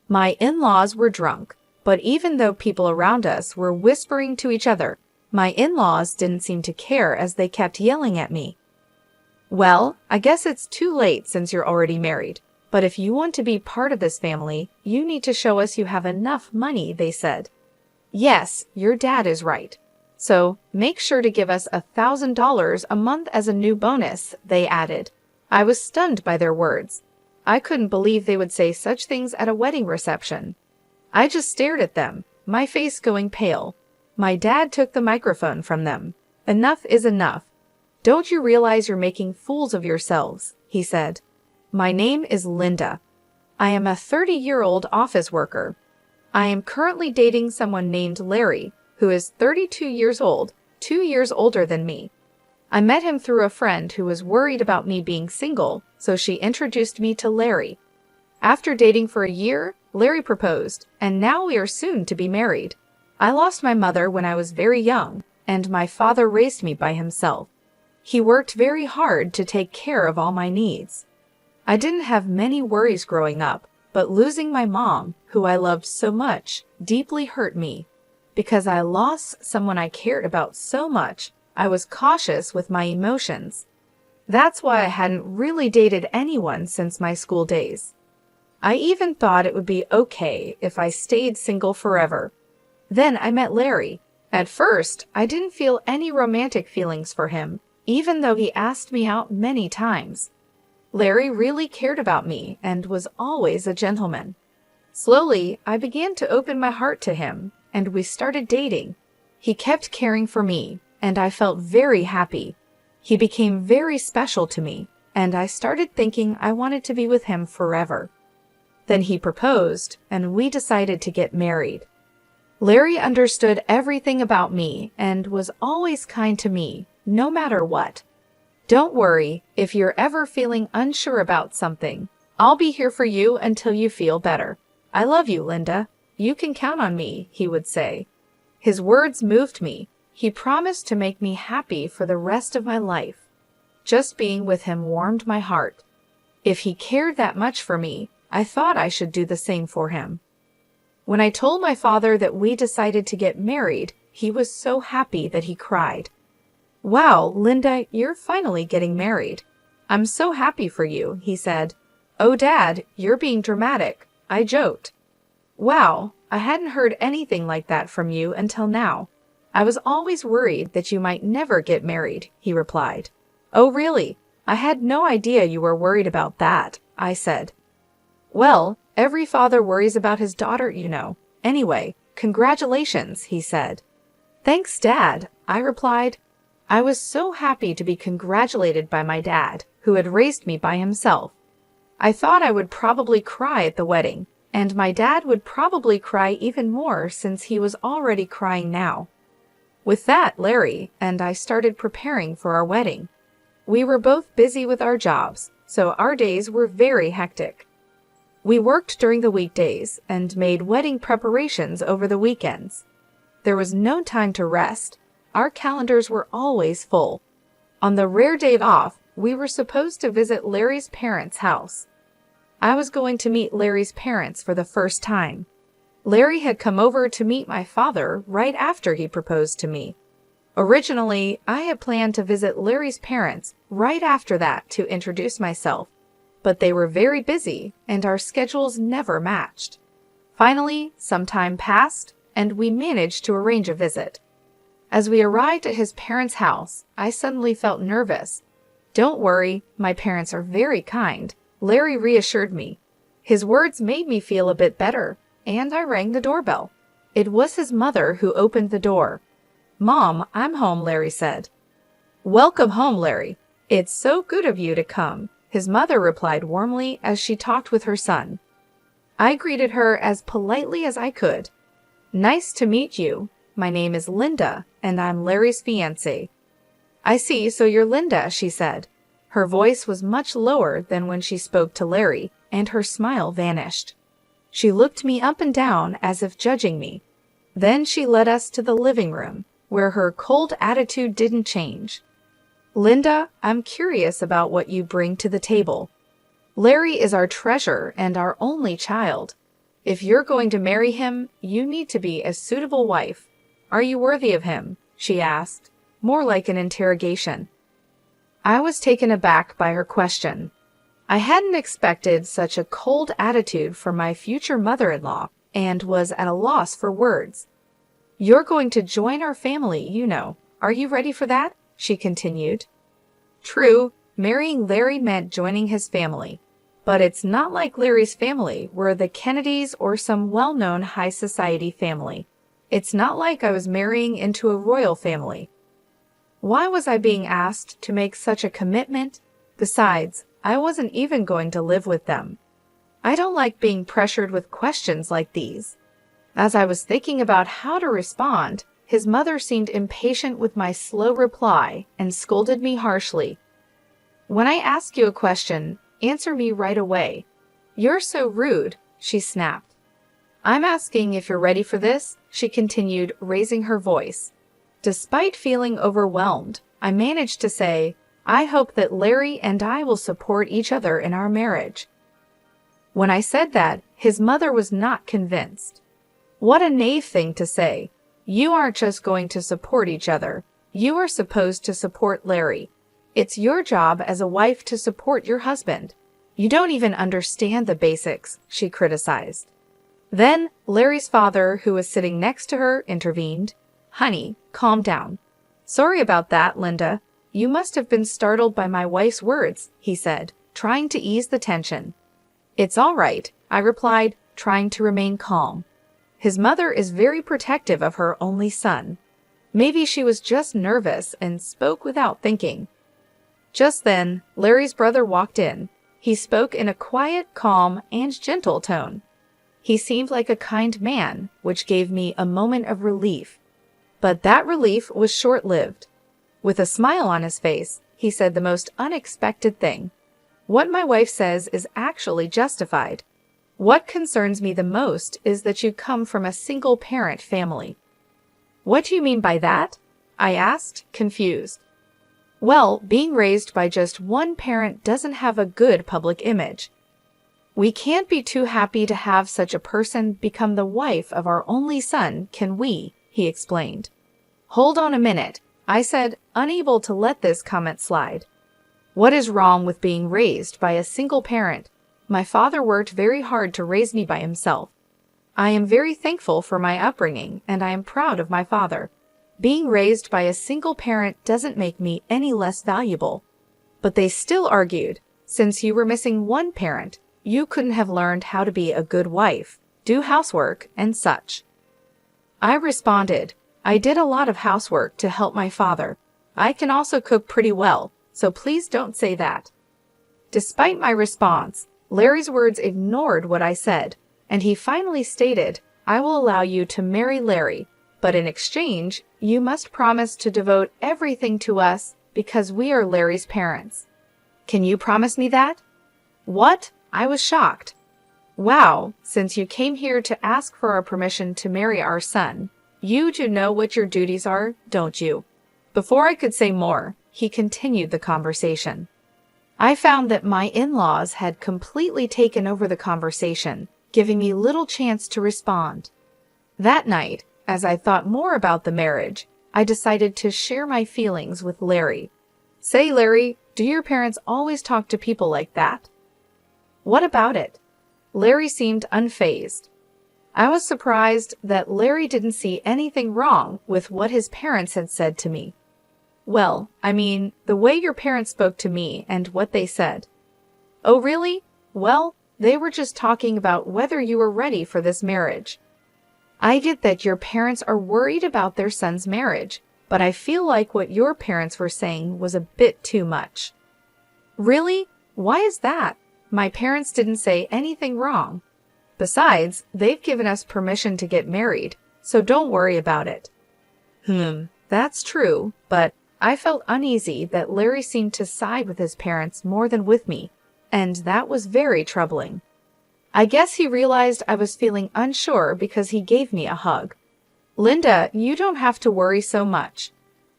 My in-laws were drunk, but even though people around us were whispering to each other, my in-laws didn't seem to care as they kept yelling at me. "Well, I guess it's too late since you're already married, but if you want to be part of this family, you need to show us you have enough money," they said. "Yes, your dad is right. So make sure to give us $1,000 a month as a new bonus," they added. I was stunned by their words. I couldn't believe they would say such things at a wedding reception. I just stared at them, my face going pale. My dad took the microphone from them. "Enough is enough. Don't you realize you're making fools of yourselves?" he said. "My name is Linda. I am a 30-year-old office worker. I am currently dating someone named Larry, who is 32 years old, 2 years older than me. I met him through a friend who was worried about me being single, so she introduced me to Larry. After dating for a year, Larry proposed, and now we are soon to be married. I lost my mother when I was very young, and my father raised me by himself. He worked very hard to take care of all my needs. I didn't have many worries growing up, but losing my mom, who I loved so much, deeply hurt me. Because I lost someone I cared about so much, I was cautious with my emotions. That's why I hadn't really dated anyone since my school days. I even thought it would be okay if I stayed single forever. Then I met Larry. At first, I didn't feel any romantic feelings for him, even though he asked me out many times. Larry really cared about me and was always a gentleman. Slowly, I began to open my heart to him, and we started dating. He kept caring for me, and I felt very happy. He became very special to me, and I started thinking I wanted to be with him forever. Then he proposed, and we decided to get married. Larry understood everything about me and was always kind to me, no matter what. Don't worry, if you're ever feeling unsure about something, I'll be here for you until you feel better. I love you, Linda. You can count on me, he would say. His words moved me. He promised to make me happy for the rest of my life. Just being with him warmed my heart. If he cared that much for me, I thought I should do the same for him. When I told my father that we decided to get married, he was so happy that he cried. "Wow, Linda, you're finally getting married. I'm so happy for you," he said. "Oh, Dad, you're being dramatic," I joked. "Wow, I hadn't heard anything like that from you until now. I was always worried that you might never get married," he replied. "Oh, really? I had no idea you were worried about that," I said. "Well, every father worries about his daughter, you know. Anyway, congratulations," he said. "Thanks, Dad," I replied. I was so happy to be congratulated by my dad, who had raised me by himself. I thought I would probably cry at the wedding, and my dad would probably cry even more since he was already crying now. With that, Larry and I started preparing for our wedding. We were both busy with our jobs, so our days were very hectic. We worked during the weekdays and made wedding preparations over the weekends. There was no time to rest. Our calendars were always full. On the rare day off, we were supposed to visit Larry's parents' house. I was going to meet Larry's parents for the first time. Larry had come over to meet my father right after he proposed to me. Originally, I had planned to visit Larry's parents right after that to introduce myself, but they were very busy and our schedules never matched. Finally, some time passed and we managed to arrange a visit. As we arrived at his parents' house, I suddenly felt nervous. "Don't worry, my parents are very kind," Larry reassured me. His words made me feel a bit better, and I rang the doorbell. It was his mother who opened the door. "Mom, I'm home," Larry said. "Welcome home, Larry. It's so good of you to come," his mother replied warmly as she talked with her son. I greeted her as politely as I could. "Nice to meet you. My name is Linda, and I'm Larry's fiancée." "I see, so you're Linda," she said. Her voice was much lower than when she spoke to Larry, and her smile vanished. She looked me up and down as if judging me. Then she led us to the living room, where her cold attitude didn't change. "Linda, I'm curious about what you bring to the table. Larry is our treasure and our only child. If you're going to marry him, you need to be a suitable wife. Are you worthy of him? She asked, more like an interrogation. I was taken aback by her question. I hadn't expected such a cold attitude from my future mother-in-law and was at a loss for words. You're going to join our family, you know. Are you ready for that? She continued. True, marrying Larry meant joining his family. But it's not like Larry's family were the Kennedys or some well-known high society family. It's not like I was marrying into a royal family. Why was I being asked to make such a commitment? Besides, I wasn't even going to live with them. I don't like being pressured with questions like these. As I was thinking about how to respond, his mother seemed impatient with my slow reply and scolded me harshly. When I ask you a question, answer me right away. You're so rude, she snapped. I'm asking if you're ready for this, she continued, raising her voice. Despite feeling overwhelmed, I managed to say, I hope that Larry and I will support each other in our marriage. When I said that, his mother was not convinced. What a naive thing to say. You aren't just going to support each other. You are supposed to support Larry. It's your job as a wife to support your husband. You don't even understand the basics, she criticized. Then, Larry's father, who was sitting next to her, intervened. Honey, calm down. Sorry about that, Linda. You must have been startled by my wife's words, he said, trying to ease the tension. It's all right, I replied, trying to remain calm. His mother is very protective of her only son. Maybe she was just nervous and spoke without thinking. Just then, Larry's brother walked in. He spoke in a quiet, calm, and gentle tone. He seemed like a kind man, which gave me a moment of relief. But that relief was short-lived. With a smile on his face, he said the most unexpected thing. What my wife says is actually justified. What concerns me the most is that you come from a single-parent family. What do you mean by that? I asked, confused. Well, being raised by just one parent doesn't have a good public image. We can't be too happy to have such a person become the wife of our only son, can we? He explained. Hold on a minute, I said, unable to let this comment slide. What is wrong with being raised by a single parent? My father worked very hard to raise me by himself. I am very thankful for my upbringing, and I am proud of my father. Being raised by a single parent doesn't make me any less valuable. But they still argued, since you were missing one parent, you couldn't have learned how to be a good wife, do housework, and such. I responded, I did a lot of housework to help my father. I can also cook pretty well, so please don't say that. Despite my response, Larry's words ignored what I said, and he finally stated, I will allow you to marry Larry, but in exchange, you must promise to devote everything to us because we are Larry's parents. Can you promise me that? What? I was shocked. Wow, since you came here to ask for our permission to marry our son, you do know what your duties are, don't you? Before I could say more, he continued the conversation. I found that my in-laws had completely taken over the conversation, giving me little chance to respond. That night, as I thought more about the marriage, I decided to share my feelings with Larry. Say, Larry, do your parents always talk to people like that? What about it? Larry seemed unfazed. I was surprised that Larry didn't see anything wrong with what his parents had said to me. Well, I mean, the way your parents spoke to me and what they said. Oh, really? Well, they were just talking about whether you were ready for this marriage. I get that your parents are worried about their son's marriage, but I feel like what your parents were saying was a bit too much. Really? Why is that? My parents didn't say anything wrong. Besides, they've given us permission to get married, so don't worry about it. That's true, but I felt uneasy that Larry seemed to side with his parents more than with me, and that was very troubling. I guess he realized I was feeling unsure because he gave me a hug. Linda, you don't have to worry so much.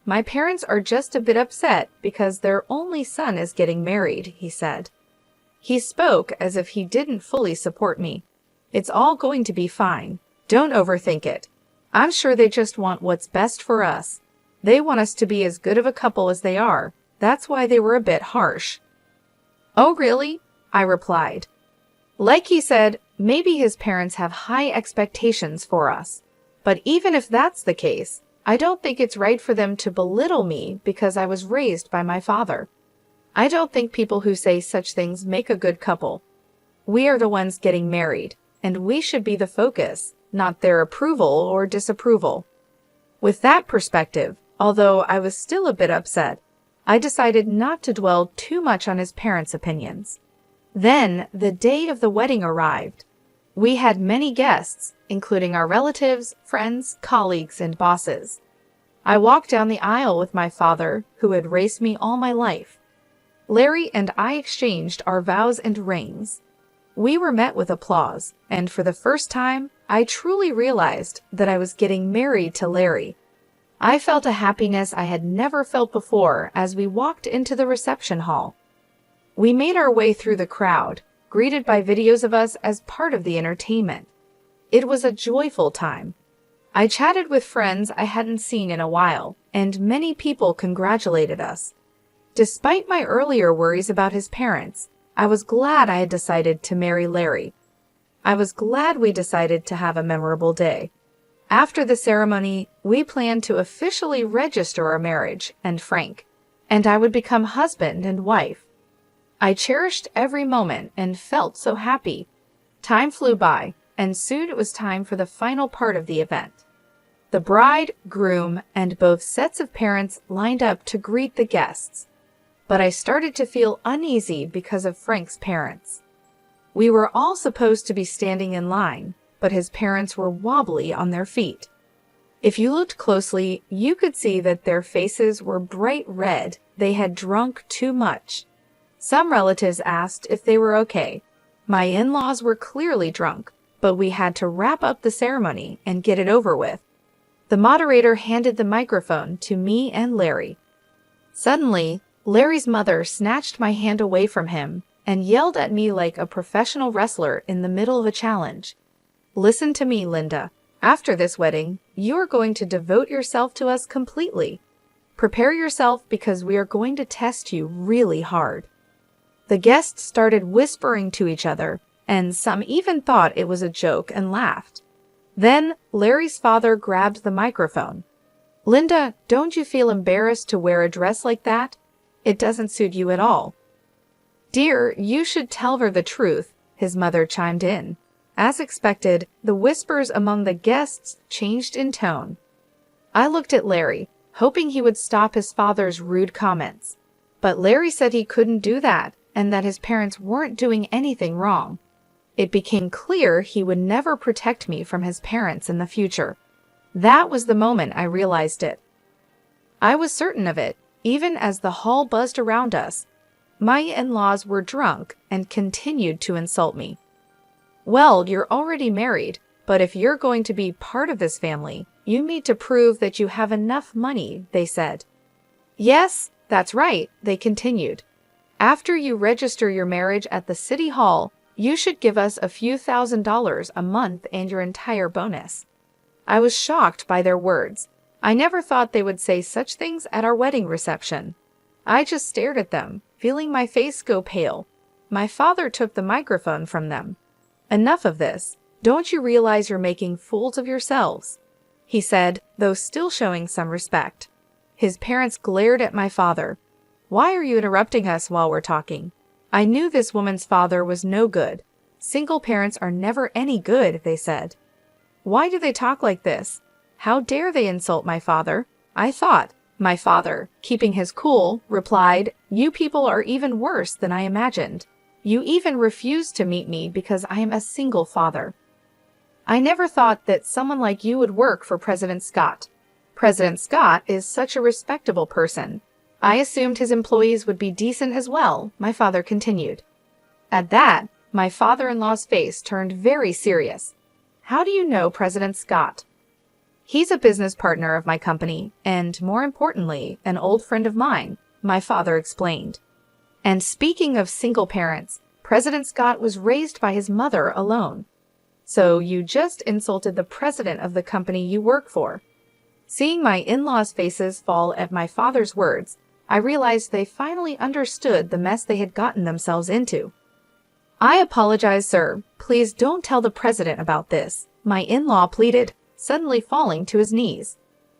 My parents are just a bit upset because their only son is getting married, he said. He spoke as if he didn't fully support me. It's all going to be fine. Don't overthink it. I'm sure they just want what's best for us. They want us to be as good of a couple as they are. That's why they were a bit harsh." "Oh, really?" I replied. Like he said, maybe his parents have high expectations for us. But even if that's the case, I don't think it's right for them to belittle me because I was raised by my father. I don't think people who say such things make a good couple. We are the ones getting married, and we should be the focus, not their approval or disapproval. With that perspective, although I was still a bit upset, I decided not to dwell too much on his parents' opinions. Then, the day of the wedding arrived. We had many guests, including our relatives, friends, colleagues, and bosses. I walked down the aisle with my father, who had raised me all my life. Larry and I exchanged our vows and rings. We were met with applause, and for the first time, I truly realized that I was getting married to Larry. I felt a happiness I had never felt before as we walked into the reception hall. We made our way through the crowd, greeted by videos of us as part of the entertainment. It was a joyful time. I chatted with friends I hadn't seen in a while, and many people congratulated us. Despite my earlier worries about his parents, I was glad I had decided to marry Larry. I was glad we decided to have a memorable day. After the ceremony, we planned to officially register our marriage, and Frank and I would become husband and wife. I cherished every moment and felt so happy. Time flew by, and soon it was time for the final part of the event. The bride, groom, and both sets of parents lined up to greet the guests. But I started to feel uneasy because of Frank's parents. We were all supposed to be standing in line, but his parents were wobbly on their feet. If you looked closely, you could see that their faces were bright red. They had drunk too much. Some relatives asked if they were okay. My in-laws were clearly drunk, but we had to wrap up the ceremony and get it over with. The moderator handed the microphone to me and Larry. Suddenly, Larry's mother snatched my hand away from him and yelled at me like a professional wrestler in the middle of a challenge. "Listen to me, Linda. After this wedding, you are going to devote yourself to us completely. Prepare yourself because we are going to test you really hard." The guests started whispering to each other, and some even thought it was a joke and laughed. Then, Larry's father grabbed the microphone. "Linda, don't you feel embarrassed to wear a dress like that? It doesn't suit you at all." "Dear, you should tell her the truth," his mother chimed in. As expected, the whispers among the guests changed in tone. I looked at Larry, hoping he would stop his father's rude comments. But Larry said he couldn't do that, and that his parents weren't doing anything wrong. It became clear he would never protect me from his parents in the future. That was the moment I realized it. I was certain of it, even as the hall buzzed around us. My in-laws were drunk and continued to insult me. "Well, you're already married, but if you're going to be part of this family, you need to prove that you have enough money," they said. "Yes, that's right," they continued. "After you register your marriage at the city hall, you should give us a few $1,000s a month and your entire bonus." I was shocked by their words. I never thought they would say such things at our wedding reception. I just stared at them, feeling my face go pale. My father took the microphone from them. "Enough of this. Don't you realize you're making fools of yourselves?" he said, though still showing some respect. His parents glared at my father. "Why are you interrupting us while we're talking?" I knew this woman's father was no good. "Single parents are never any good," they said. "Why do they talk like this? How dare they insult my father?" I thought. My father, keeping his cool, replied, "You people are even worse than I imagined. You even refused to meet me because I am a single father. I never thought that someone like you would work for President Scott. President Scott is such a respectable person. I assumed his employees would be decent as well," my father continued. At that, my father-in-law's face turned very serious. "How do you know President Scott?" "He's a business partner of my company, and more importantly, an old friend of mine," my father explained. And speaking of single parents, President Scott was raised by his mother alone. So you just insulted the president of the company you work for. Seeing my in-laws' faces fall at my father's words, I realized they finally understood the mess they had gotten themselves into. I apologize, sir. Please don't tell the president about this, my in-law pleaded, suddenly falling to his knees.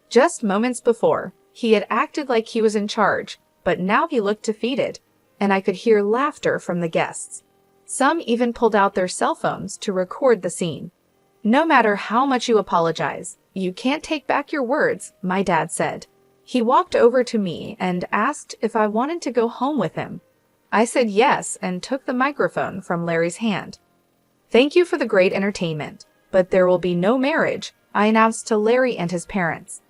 Just moments before, he had acted like he was in charge, but now he looked defeated, and I could hear laughter from the guests. Some even pulled out their cell phones to record the scene. No matter how much you apologize, you can't take back your words, my dad said. He walked over to me and asked if I wanted to go home with him. I said yes and took the microphone from Larry's hand. Thank you for the great entertainment, but there will be no marriage, I announced to Larry and his parents.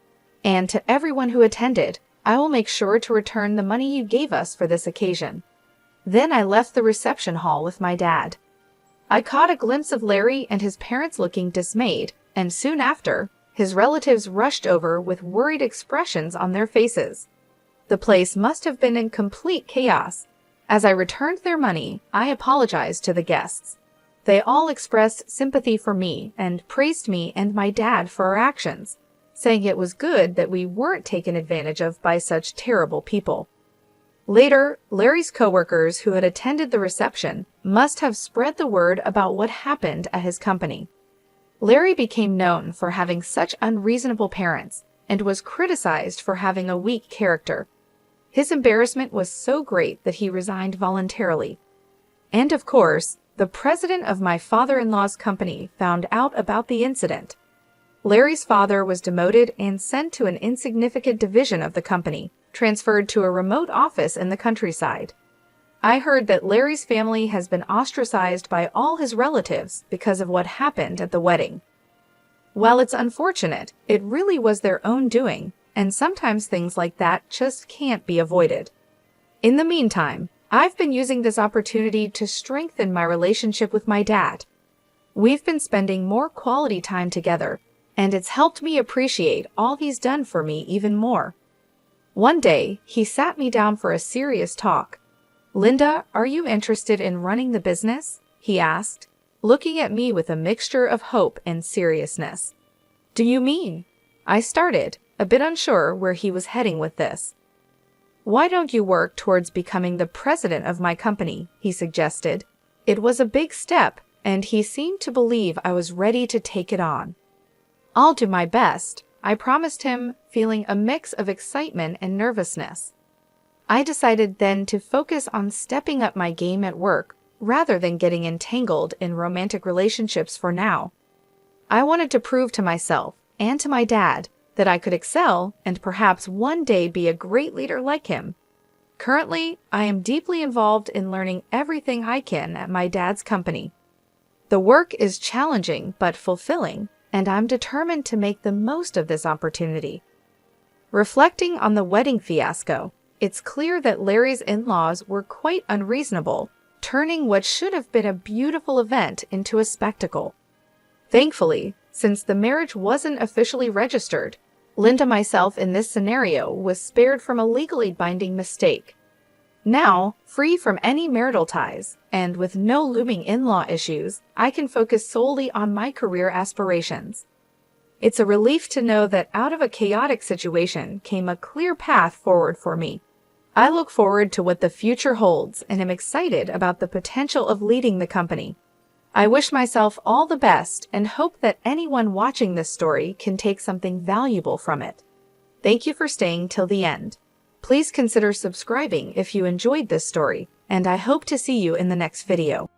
And to everyone who attended, I will make sure to return the money you gave us for this occasion. Then I left the reception hall with my dad. I caught a glimpse of Larry and his parents looking dismayed, and soon after, his relatives rushed over with worried expressions on their faces. The place must have been in complete chaos. As I returned their money, I apologized to the guests. They all expressed sympathy for me and praised me and my dad for our actions, saying it was good that we weren't taken advantage of by such terrible people. Later, Larry's coworkers who had attended the reception must have spread the word about what happened at his company. Larry became known for having such unreasonable parents and was criticized for having a weak character. His embarrassment was so great that he resigned voluntarily. And of course, the president of my father-in-law's company found out about the incident. Larry's father was demoted and sent to an insignificant division of the company, transferred to a remote office in the countryside. I heard that Larry's family has been ostracized by all his relatives because of what happened at the wedding. While it's unfortunate, it really was their own doing, and sometimes things like that just can't be avoided. In the meantime, I've been using this opportunity to strengthen my relationship with my dad. We've been spending more quality time together, and it's helped me appreciate all he's done for me even more. One day, he sat me down for a serious talk. Linda, are you interested in running the business? He asked, looking at me with a mixture of hope and seriousness. Do you mean? I started, a bit unsure where he was heading with this. Why don't you work towards becoming the president of my company? He suggested. It was a big step, and he seemed to believe I was ready to take it on. I'll do my best, I promised him, feeling a mix of excitement and nervousness. I decided then to focus on stepping up my game at work rather than getting entangled in romantic relationships for now. I wanted to prove to myself and to my dad that I could excel and perhaps one day be a great leader like him. Currently, I am deeply involved in learning everything I can at my dad's company. The work is challenging but fulfilling, and I'm determined to make the most of this opportunity. Reflecting on the wedding fiasco, it's clear that Larry's in-laws were quite unreasonable, turning what should have been a beautiful event into a spectacle. Thankfully, since the marriage wasn't officially registered, Linda myself in this scenario was spared from a legally binding mistake. Now, free from any marital ties, and with no looming in-law issues, I can focus solely on my career aspirations. It's a relief to know that out of a chaotic situation came a clear path forward for me. I look forward to what the future holds and am excited about the potential of leading the company. I wish myself all the best and hope that anyone watching this story can take something valuable from it. Thank you for staying till the end. Please consider subscribing if you enjoyed this story, and I hope to see you in the next video.